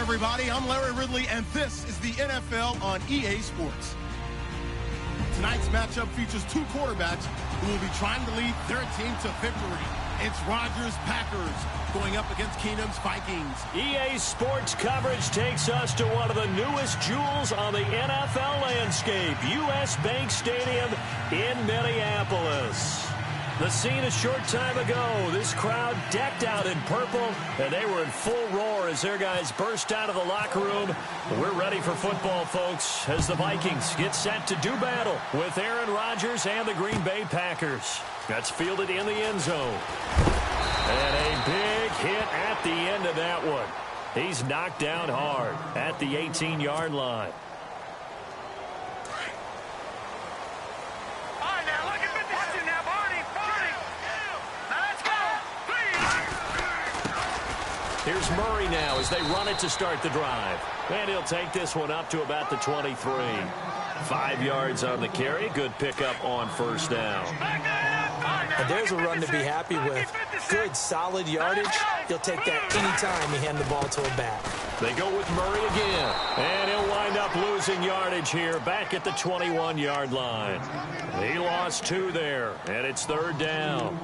everybody. I'm Larry Ridley, and this is the NFL on EA Sports. Tonight's matchup features two quarterbacks who will be trying to lead their team to victory. It's Rodgers' Packers going up against Keenum's Vikings. EA Sports coverage takes us to one of the newest jewels on the NFL landscape, US Bank Stadium in Minneapolis. The scene a short time ago, this crowd decked out in purple, and they were in full roar as their guys burst out of the locker room. We're ready for football, folks, as the Vikings get set to do battle with Aaron Rodgers and the Green Bay Packers. That's fielded in the end zone. And a big hit at the end of that one. He's knocked down hard at the 18-yard line. Here's Murray now as they run it to start the drive. And he'll take this one up to about the 23. 5 yards on the carry. Good pickup on first down. And there's a run to be happy with. Good, solid yardage. He'll take that anytime you hand the ball to a back. They go with Murray again. And he'll wind up losing yardage here back at the 21-yard line. He lost 2 there, and it's third down.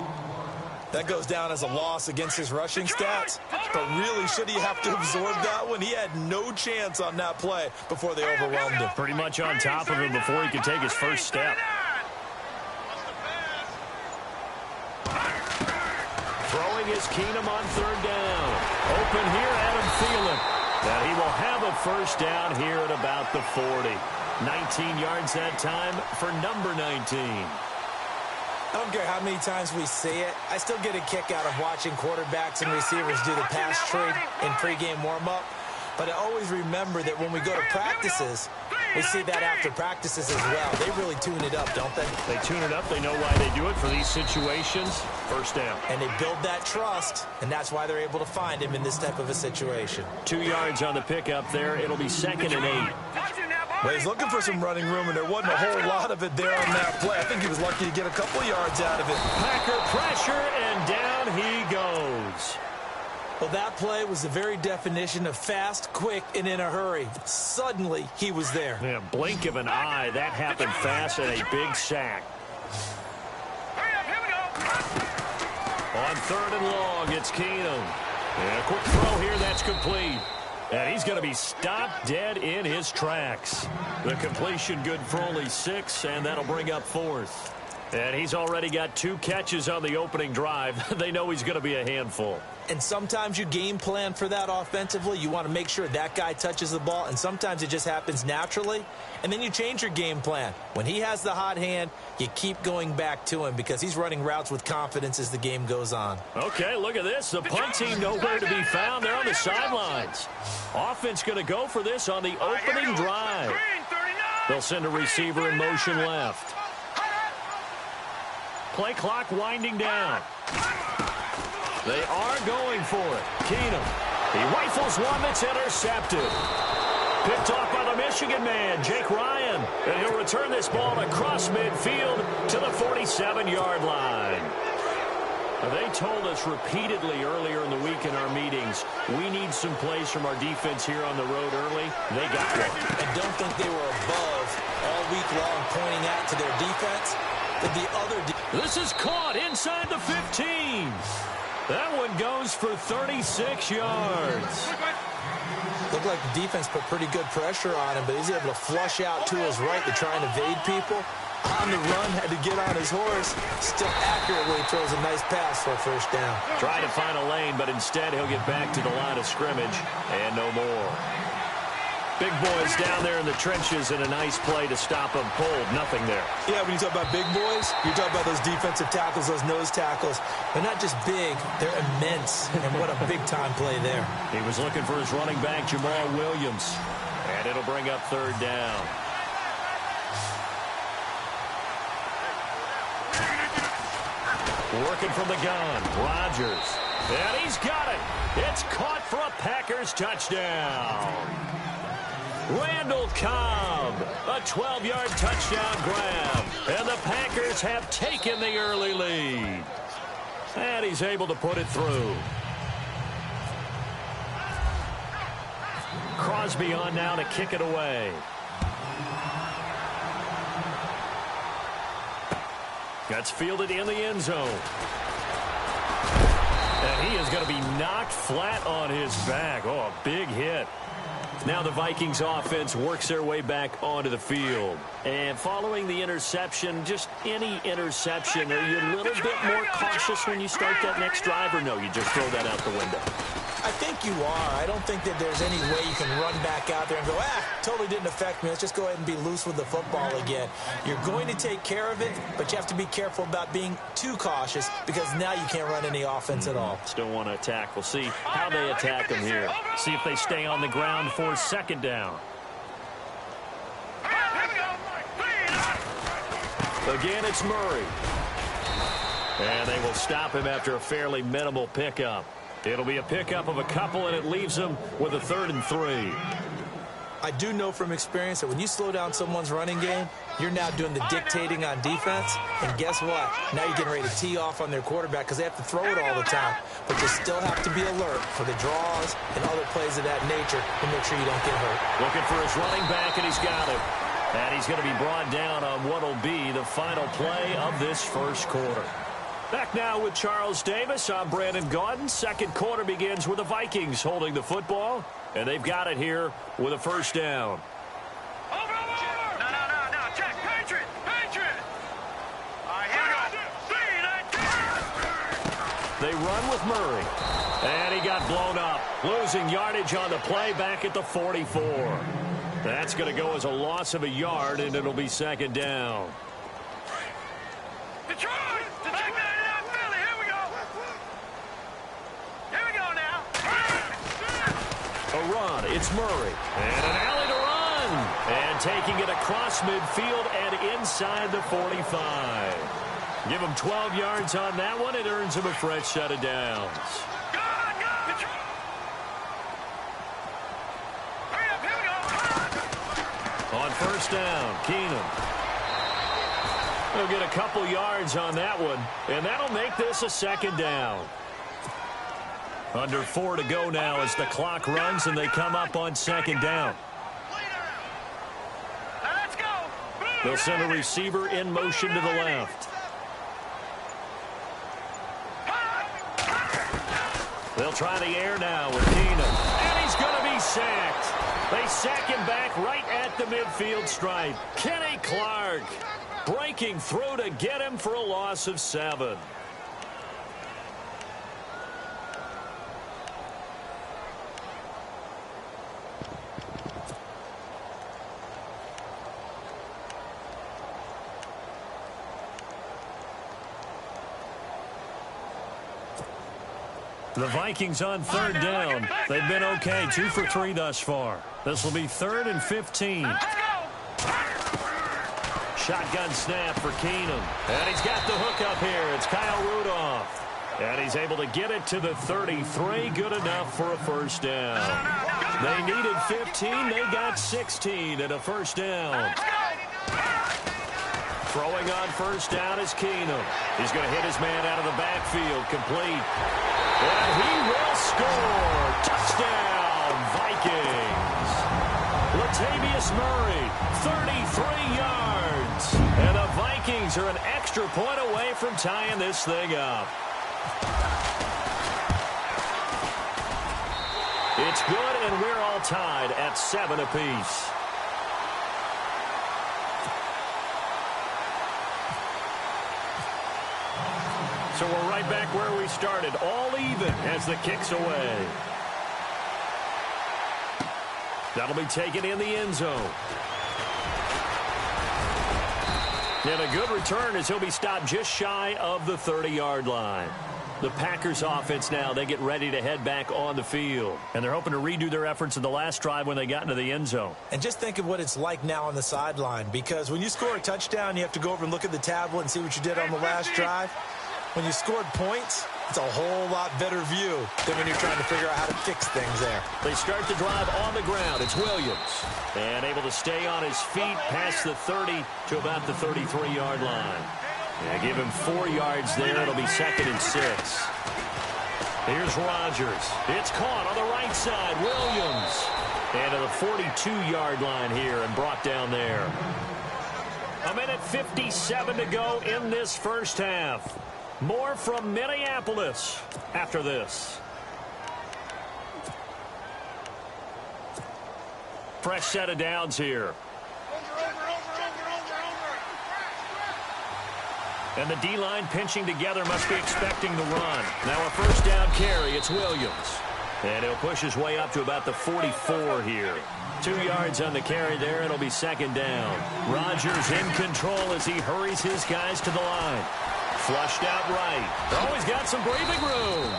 That goes down as a loss against his rushing stats. But really, should he have to absorb that one? He had no chance on that play before they overwhelmed him. Pretty much on top of him before he could take his first step. Throwing is Keenum on third down. Open here, Adam Thielen. And he will have a first down here at about the 40. 19 yards that time for number 19. I don't care how many times we say it, I still get a kick out of watching quarterbacks and receivers do the pass trade in pregame warm-up. But I always remember that when we go to practices, we see that after practices as well. They really tune it up, don't they? They tune it up. They know why they do it for these situations. First down. And they build that trust, and that's why they're able to find him in this type of a situation. 2 yards on the pickup there. It'll be 2nd and 8. Well, he's looking for some running room, and there wasn't a whole lot of it there on that play. I think he was lucky to get a couple yards out of it. Packer pressure, and down he goes. Well, that play was the very definition of fast, quick, and in a hurry. Suddenly, he was there. Yeah, blink of an eye. That happened fast and a big sack. On 3rd and long, it's Keenum. And a quick throw here, that's complete. And he's going to be stopped dead in his tracks. The completion good for only 6, and that'll bring up 4th. And he's already got 2 catches on the opening drive. They know he's going to be a handful. And sometimes you game plan for that offensively. You want to make sure that guy touches the ball, and sometimes it just happens naturally. And then you change your game plan. When he has the hot hand, you keep going back to him because he's running routes with confidence as the game goes on. Okay, look at this. The punt team nowhere to be found. They're on the sidelines. Offense going to go for this on the opening drive. They'll send a receiver in motion left. Play clock winding down. They are going for it. Keenum. He rifles one that's intercepted. Picked off by the Michigan man, Jake Ryan. And he'll return this ball across midfield to the 47-yard line. They told us repeatedly earlier in the week in our meetings, we need some plays from our defense here on the road early. They got one. I don't think they were above all week long pointing out to their defense. But the other this is caught inside the 15. That one goes for 36 yards. Looked like the defense put pretty good pressure on him, but he's able to flush out to his right to try and evade people. On the run, had to get on his horse. Still accurately throws a nice pass for a first down. Trying to find a lane, but instead he'll get back to the line of scrimmage and no more. Big boys down there in the trenches and a nice play to stop them cold. Nothing there. Yeah, when you talk about big boys, you talk about those defensive tackles, those nose tackles. They're not just big, they're immense. And what a big-time play there. He was looking for his running back, Jamal Williams. And it'll bring up third down. Working from the gun, Rodgers. And he's got it. It's caught for a Packers touchdown. Randall Cobb, a 12-yard touchdown grab. And the Packers have taken the early lead. And he's able to put it through. Crosby on now to kick it away. That's fielded in the end zone. And he is going to be knocked flat on his back. Oh, a big hit. Now the Vikings offense works their way back onto the field. And following the interception, just any interception, are you a little bit more cautious when you start that next drive, or no, you just throw that out the window? I think you are. I don't think that there's any way you can run back out there and go, totally didn't affect me. Let's just go ahead and be loose with the football again. You're going to take care of it, but you have to be careful about being too cautious because now you can't run any offense at all. Still want to attack. We'll see how they attack them here. See if they stay on the ground for second down. Again, it's Murray. And they will stop him after a fairly minimal pickup. It'll be a pickup of a couple, and it leaves them with a 3rd and 3. I do know from experience that when you slow down someone's running game, you're now doing the dictating on defense. And guess what? Now you're getting ready to tee off on their quarterback because they have to throw it all the time. But you still have to be alert for the draws and other plays of that nature to make sure you don't get hurt. Looking for his running back, and he's got him. And he's going to be brought down on what will be the final play of this first quarter. Back now with Charles Davis. I'm Brandon Gaudin. Second quarter begins with the Vikings holding the football, and they've got it here with a first down. Over. No. Check. Patriot. All right, here we go. They run with Murray, and he got blown up. Losing yardage on the play back at the 44. That's going to go as a loss of a yard, and it'll be second down. Detroit! A run, it's Murray, and an alley to run, and taking it across midfield and inside the 45. Give him 12 yards on that one. It earns him a fresh set of downs. On first down, Keenum. He'll get a couple yards on that one, and that'll make this a second down. Under 4 to go now as the clock runs, and they come up on second down. They'll send a receiver in motion to the left. They'll try the air now with Keenum, and he's going to be sacked. They sack him back right at the midfield stripe. Kenny Clark breaking through to get him for a loss of 7. The Vikings on third down. They've been okay, 2 for 3 thus far. This will be 3rd and 15. Shotgun snap for Keenum. And he's got the hook up here. It's Kyle Rudolph. And he's able to get it to the 33. Good enough for a first down. They needed 15. They got 16 and a first down. Throwing on first down is Keenum. He's going to hit his man out of the backfield. Complete. And he will score. Touchdown, Vikings. Latavius Murray, 33 yards. And the Vikings are an extra point away from tying this thing up. It's good, and we're all tied at 7 apiece. So we're right back where we started, all even as the kick's away. That'll be taken in the end zone. And a good return as he'll be stopped just shy of the 30-yard line. The Packers offense now, they get ready to head back on the field. And they're hoping to redo their efforts in the last drive when they got into the end zone. And just think of what it's like now on the sideline, because when you score a touchdown, you have to go over and look at the tablet and see what you did on the last drive. When you scored points, it's a whole lot better view than when you're trying to figure out how to fix things there. They start the drive on the ground. It's Williams. And able to stay on his feet past the 30 to about the 33-yard line. Yeah, give him 4 yards there. It'll be 2nd and 6. Here's Rodgers. It's caught on the right side. Williams. And to the 42-yard line here and brought down there. 1:57 to go in this first half. More from Minneapolis after this. Fresh set of downs here. And the D-line pinching together must be expecting the run. Now a first down carry. It's Williams. And he'll push his way up to about the 44 here. 2 yards on the carry there. It'll be second down. Rodgers in control as he hurries his guys to the line. Flushed out right. Always got some breathing room.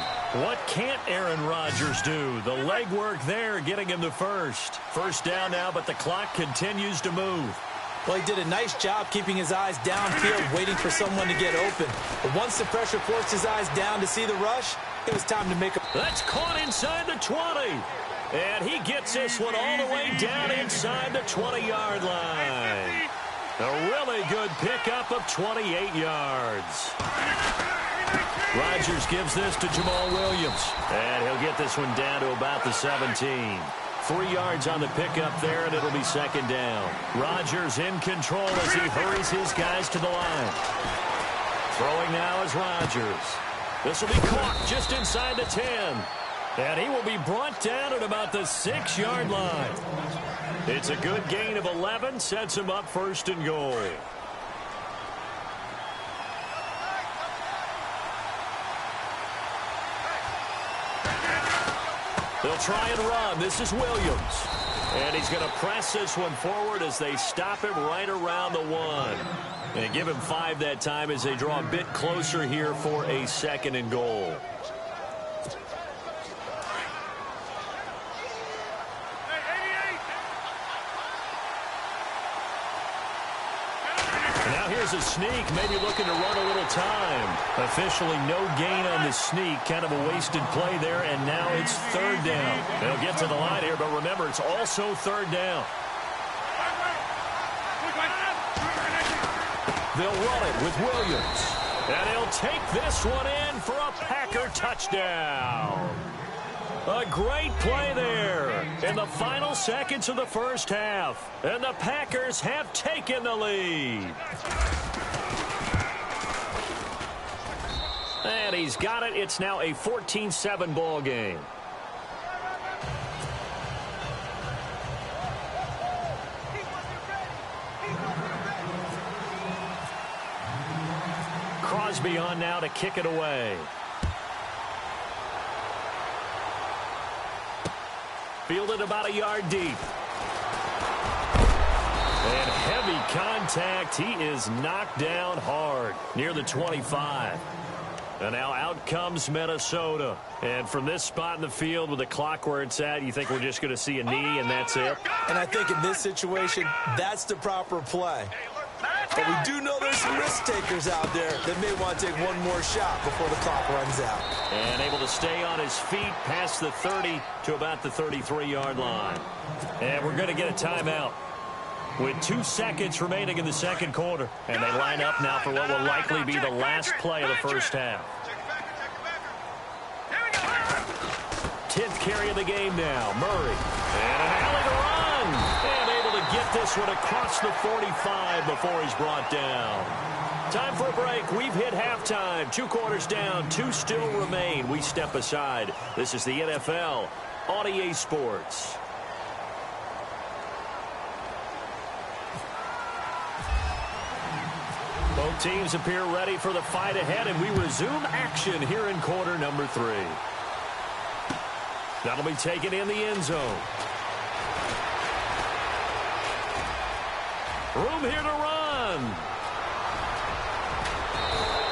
What can't Aaron Rodgers do? The legwork there getting him the first. First down now, but the clock continues to move. Well, he did a nice job keeping his eyes downfield, waiting for someone to get open. But once the pressure forced his eyes down to see the rush, it was time to make a... That's caught inside the 20. And he gets this one all the way down inside the 20-yard line. A really good pickup of 28 yards. Rodgers gives this to Jamal Williams. And he'll get this one down to about the 17. 3 yards on the pickup there, and it'll be second down. Rodgers in control as he hurries his guys to the line. Throwing now is Rodgers. This will be caught just inside the 10. And he will be brought down at about the 6-yard line. It's a good gain of 11, sets him up first and goal. They'll try and run. This is Williams. And he's going to press this one forward as they stop him right around the 1. And give him 5 that time as they draw a bit closer here for a second and goal. Now here's a sneak, maybe looking to run a little time. Officially no gain on the sneak, kind of a wasted play there, and now it's third down. They'll get to the line here, but remember, it's also third down. They'll run it with Williams. And he'll take this one in for a Packer touchdown. A great play there in the final seconds of the first half. And the Packers have taken the lead. And he's got it. It's now a 14-7 ball game. Crosby on now to kick it away. Fielded about a yard deep. And heavy contact. He is knocked down hard near the 25. And now out comes Minnesota. And from this spot in the field with the clock where it's at, you think we're just going to see a knee and that's it? And I think in this situation, that's the proper play. But we do know there's some risk takers out there that may want to take one more shot before the clock runs out. And able to stay on his feet past the 30 to about the 33-yard line. And we're going to get a timeout with 2 seconds remaining in the second quarter. And they line up now for what will likely be the last play of the first half. 10th carry of the game now. Murray. And an alley to run. And able to get this one across the 45 before he's brought down. Time for a break. We've hit halftime. 2 quarters down. 2 still remain. We step aside. This is the NFL on EA Sports. Both teams appear ready for the fight ahead, and we resume action here in quarter number 3. That'll be taken in the end zone. Room here to run.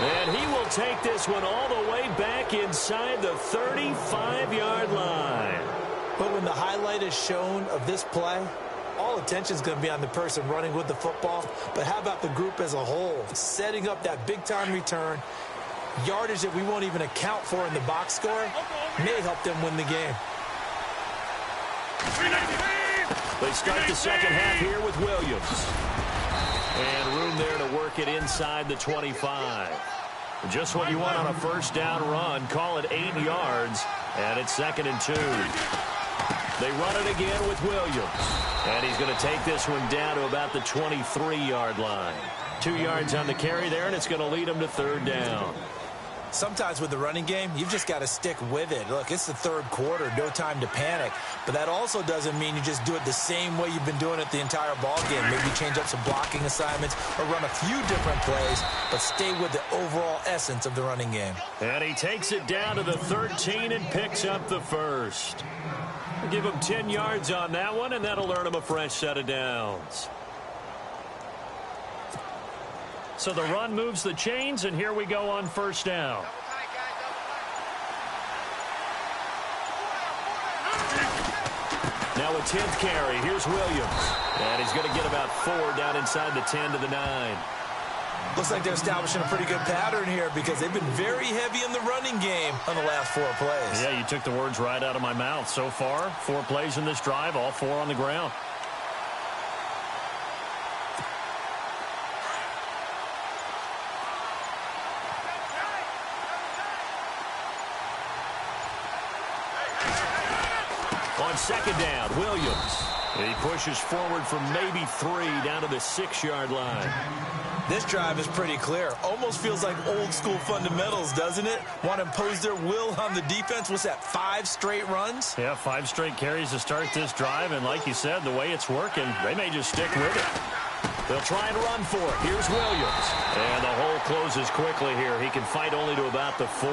And he will take this one all the way back inside the 35-yard line. But when the highlight is shown of this play, all attention is going to be on the person running with the football. But how about the group as a whole? Setting up that big-time return, yardage that we won't even account for in the box score, may help them win the game. They start the second half here with Williams. And room there to work it inside the 25. Just what you want on a first down run. Call it 8 yards. And it's 2nd and 2. They run it again with Williams. And he's going to take this one down to about the 23-yard line. 2 yards on the carry there, and it's going to lead him to third down. Sometimes with the running game, you've just got to stick with it. Look, it's the third quarter, no time to panic. But that also doesn't mean you just do it the same way you've been doing it the entire ball game. Maybe change up some blocking assignments or run a few different plays, but stay with the overall essence of the running game. And he takes it down to the 13 and picks up the first. Give him 10 yards on that one, and that'll earn him a fresh set of downs. So the run moves the chains, and here we go on first down. Now a 10th carry. Here's Williams. And he's going to get about 4 down inside the 10 to the 9. Looks like they're establishing a pretty good pattern here because they've been very heavy in the running game on the last 4 plays. Yeah, you took the words right out of my mouth. So far, 4 plays in this drive, all 4 on the ground. On second down, Williams. He pushes forward from maybe 3 down to the 6-yard line. This drive is pretty clear. Almost feels like old school fundamentals, doesn't it? Want to impose their will on the defense. What's that, 5 straight runs? Yeah, 5 straight carries to start this drive. And like you said, the way it's working, they may just stick with it. They'll try and run for it. Here's Williams. And the hole closes quickly here. He can fight only to about the 4.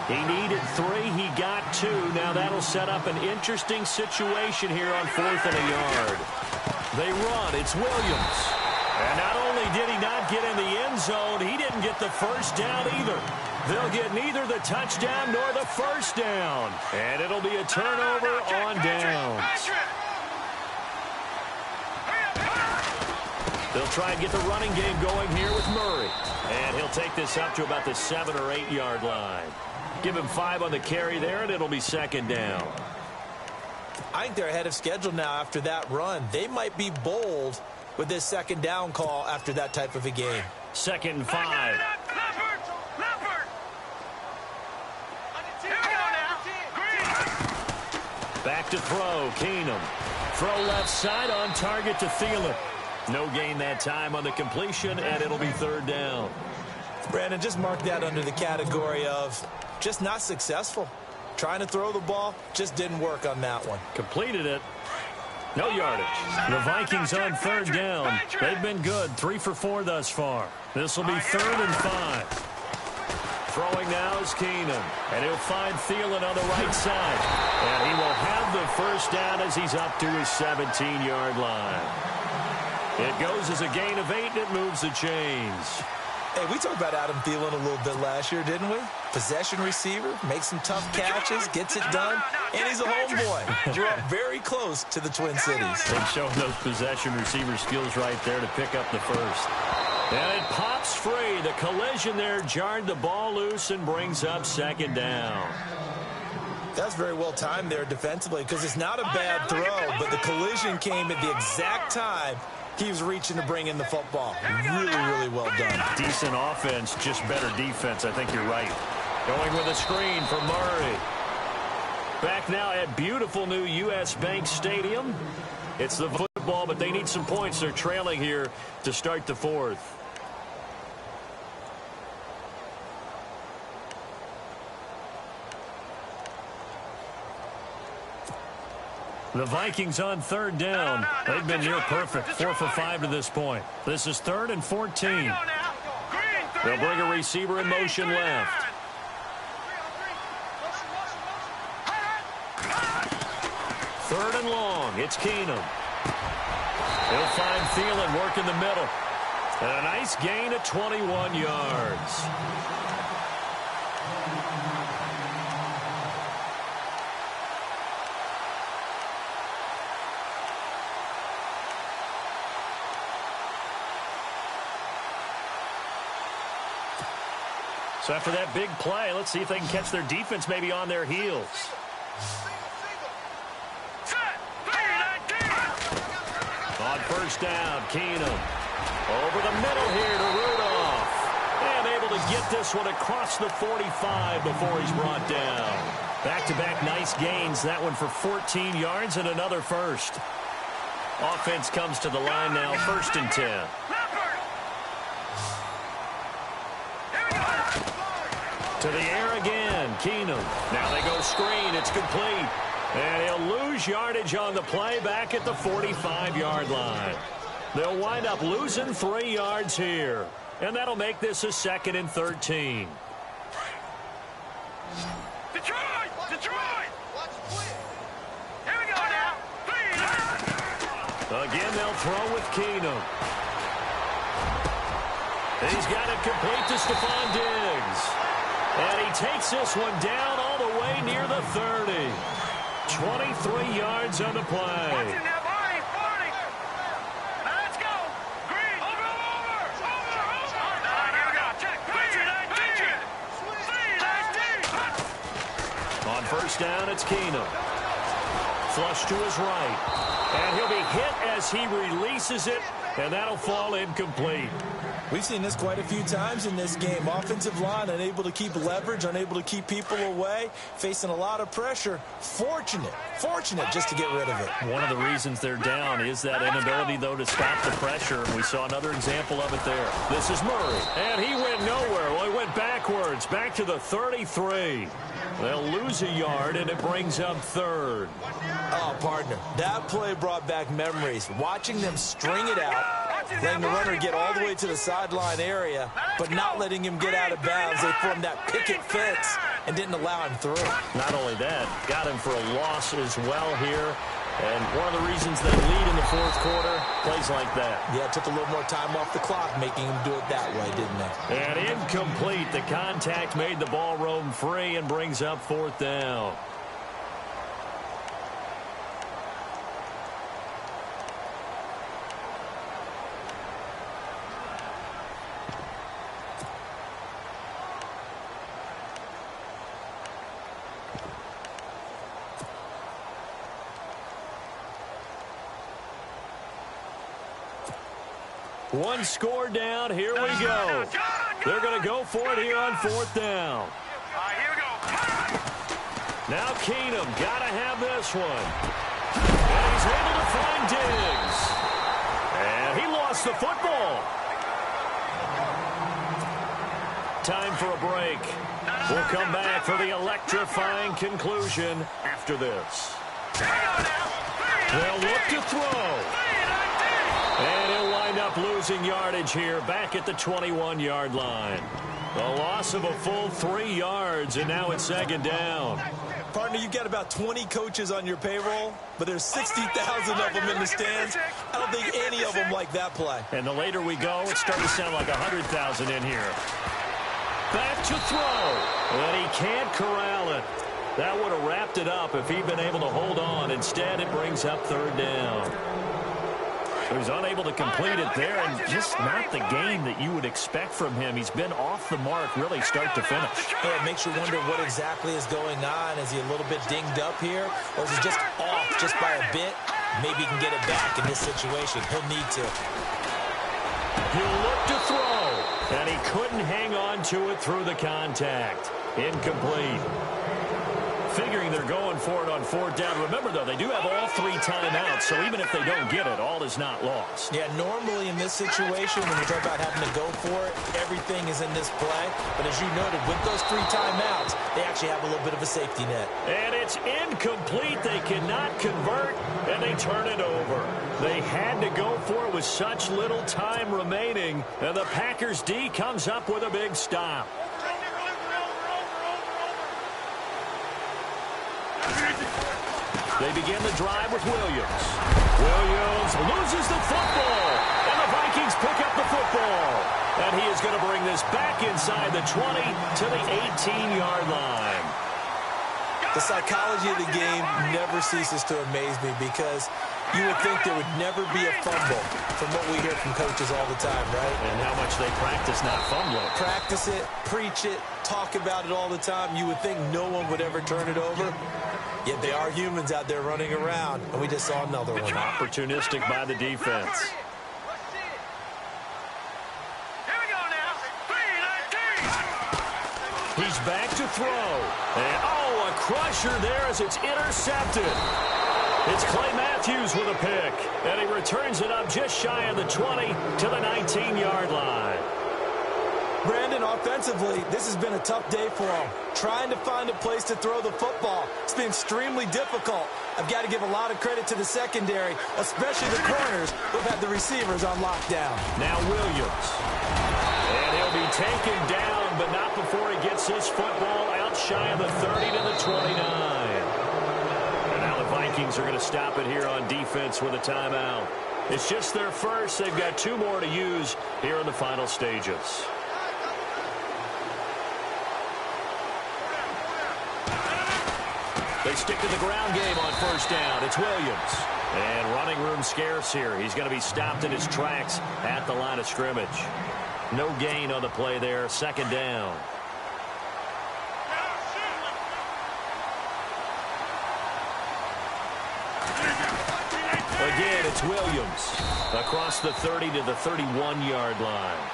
He needed 3. He got 2. Now that'll set up an interesting situation here on 4th and a yard. They run. It's Williams. And not only did he not get in the end zone, he didn't get the first down either. They'll get neither the touchdown nor the first down. And it'll be a turnover on downs. They'll try and get the running game going here with Murray. And he'll take this up to about the 7 or 8-yard line. Give him 5 on the carry there, and it'll be second down. I think they're ahead of schedule now after that run. They might be bold with this second down call after that type of a game. 2nd and 5. Back to throw, Keenum. Throw left side on target to Thielen. No gain that time on the completion, and it'll be third down. Brandon, just mark that under the category of just not successful. Trying to throw the ball, just didn't work on that one. Completed it. No yardage. The Vikings on third down. They've been good. 3 for 4 thus far. This will be 3rd and 5. Throwing now is Keenum. And he'll find Thielen on the right side. And he will have the first down as he's up to his 17-yard line. It goes as a gain of 8, and it moves the chains. Hey, we talked about Adam Thielen a little bit last year, didn't we? Possession receiver, makes some tough catches, gets it done, and he's a homeboy. Grew up very close to the Twin Cities. They've shown those possession receiver skills right there to pick up the first. And it pops free. The collision there jarred the ball loose and brings up second down. That's very well timed there defensively because it's not a bad throw, but the collision came at the exact time he was reaching to bring in the football. Really, really well done. Decent offense, just better defense. I think you're right. Going with a screen for Murray. Back now at beautiful new U.S. Bank Stadium. It's the football, but they need some points. They're trailing here to start the 4th. The Vikings on third down. They've been near perfect. 4 for 5 to this point. This is 3rd and 14. They'll bring a receiver in motion left. Third and long. It's Keenum. He'll find Thielen work in the middle. And a nice gain of 21 yards. So after that big play, let's see if they can catch their defense maybe on their heels. On first down, Keenum. Over the middle here to Rudolph. And able to get this one across the 45 before he's brought down. Back-to-back nice gains. That one for 14 yards and another first. Offense comes to the line now, 1st and 10. To the air again, Keenum. Now they go screen. It's complete. And he'll lose yardage on the play back at the 45-yard line. They'll wind up losing 3 yards here. And that'll make this a 2nd and 13. Detroit! Detroit! Here we go now. Again, they'll throw with Keenum. He's got it complete to Stephon Diggs. And he takes this one down all the way near the 30. 23 yards on the play. On 1st down, it's Keenum. Flush to his right. And he'll be hit as he releases it, and that'll fall incomplete. We've seen this quite a few times in this game. Offensive line unable to keep leverage, unable to keep people away, facing a lot of pressure. Fortunate just to get rid of it. One of the reasons they're down is that inability, though, to stop the pressure. We saw another example of it there. This is Murray, and he went nowhere. Well, he went backwards, back to the 33. They'll lose a yard, and it brings up 3rd. Oh, partner, that play brought back memories. Watching them string it out, letting the runner get all the way to the sideline area, but not letting him get out of bounds. They formed that picket fence and didn't allow him through. Not only that, got him for a loss as well here. And one of the reasons they lead in the 4th quarter, plays like that. Yeah, it took a little more time off the clock, making him do it that way, didn't it? And incomplete. The contact made the ball roam free and brings up 4th down. One score down. Here we go. They're going to go for it here on 4th down. Here we go. Now Keenum got to have this one. And he's able to find Diggs. And he lost the football. Time for a break. We'll come back for the electrifying conclusion after this. They'll look to throw. And he'll wind up losing yardage here back at the 21-yard line. A loss of a full 3 yards, and now it's 2nd down. Partner, you've got about 20 coaches on your payroll, but there's 60,000 of them in the stands. I don't think any of them like that play. And the later we go, it's starting to sound like 100,000 in here. Back to throw. And he can't corral it. That would have wrapped it up if he'd been able to hold on. Instead, it brings up 3rd down. He's unable to complete it there, and just not the game that you would expect from him. He's been off the mark really start to finish. Yeah, it makes you wonder what exactly is going on. Is he a little bit dinged up here, or is he just off just by a bit? Maybe he can get it back in this situation. He'll need to. He'll look to throw, and he couldn't hang on to it through the contact. Incomplete. Figuring they're going for it on 4th down. Remember, though, they do have all 3 timeouts, so even if they don't get it, all is not lost. Yeah, normally in this situation, when you talk about having to go for it, everything is in this play. But as you noted, with those 3 timeouts, they actually have a little bit of a safety net. And it's incomplete. They cannot convert, and they turn it over. They had to go for it with such little time remaining, and the Packers D comes up with a big stop. They begin the drive with Williams. Williams loses the football, and the Vikings pick up the football. And he is going to bring this back inside the 20 to the 18-yard line. The psychology of the game never ceases to amaze me, because you would think there would never be a fumble from what we hear from coaches all the time, right? And how much they practice not fumbling. Practice it, preach it, talk about it all the time. You would think no one would ever turn it over. Yet they are humans out there running around, and we just saw another one. Opportunistic by the defense. He's back to throw. And, oh, a crusher there as it's intercepted. It's Clay Matthews with a pick. And he returns it up just shy of the 20 to the 19-yard line. Brandon, offensively, this has been a tough day for him. Trying to find a place to throw the football. It's been extremely difficult. I've got to give a lot of credit to the secondary, especially the corners who've had the receivers on lockdown. Now Williams. And he'll be taken down, but not before he gets this football out shy of the 30 to the 29. And now the Vikings are going to stop it here on defense with a timeout. It's just their first. They've got 2 more to use here in the final stages. They stick to the ground game on first down. It's Williams. And running room scarce here. He's going to be stopped in his tracks at the line of scrimmage. No gain on the play there. Second down. Again, it's Williams. Across the 30 to the 31-yard line.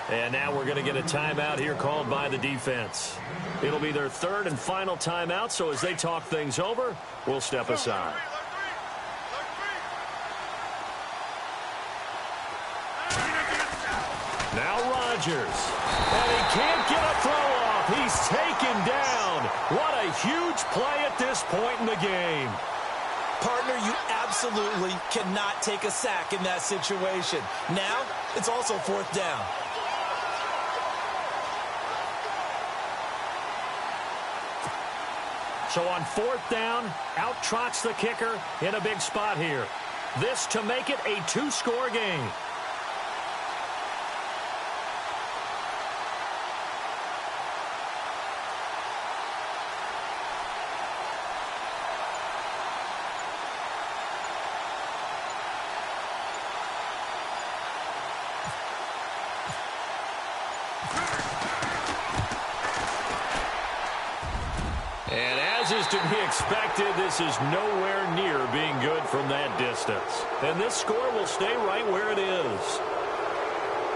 And now we're going to get a timeout here called by the defense. It'll be their 3rd and final timeout, so as they talk things over, we'll step aside. Now Rodgers. And he can't get a throw off. He's taken down. What a huge play at this point in the game. Partner, you absolutely cannot take a sack in that situation. Now, it's also 4th down. So on 4th down, out trots the kicker in a big spot here. This to make it a 2-score game. And as is to be expected, this is nowhere near being good from that distance. And this score will stay right where it is.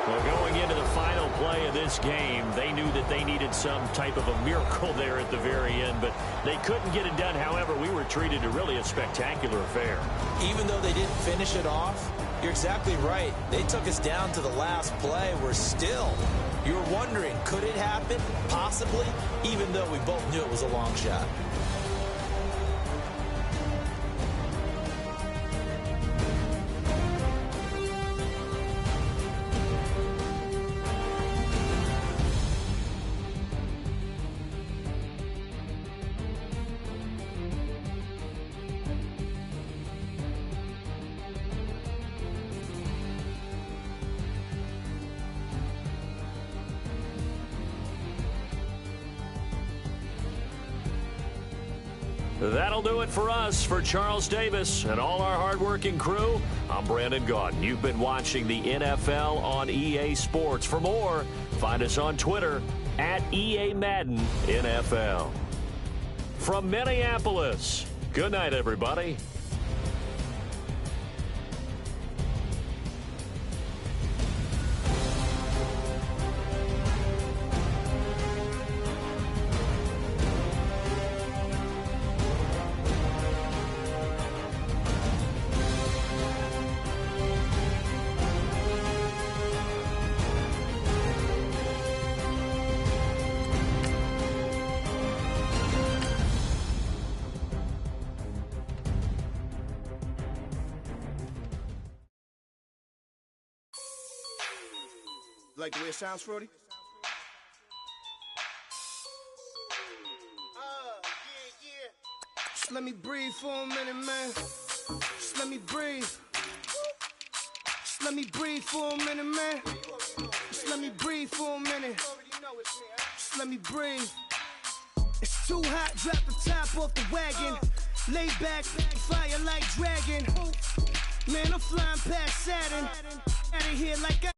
Well, going into the final play of this game, they knew that they needed some type of a miracle there at the very end, but they couldn't get it done. However, we were treated to really a spectacular affair. Even though they didn't finish it off, you're exactly right. They took us down to the last play. We're still... You're wondering, could it happen? Possibly, even though we both knew it was a long shot. That'll do it for us. For Charles Davis and all our hardworking crew, I'm Brandon Gaudin. You've been watching the NFL on EA Sports. For more, find us on Twitter at EA Madden NFL. From Minneapolis, good night, everybody. Like the way it sounds, Frody? Just let me breathe for a minute, man. Just let me breathe. Just let me breathe for a minute, man. Just let me breathe for a minute. Just let me breathe. It's too hot, drop the top off the wagon. Lay back, fire like dragon. Man, I'm flying past Saturn. Out of here like I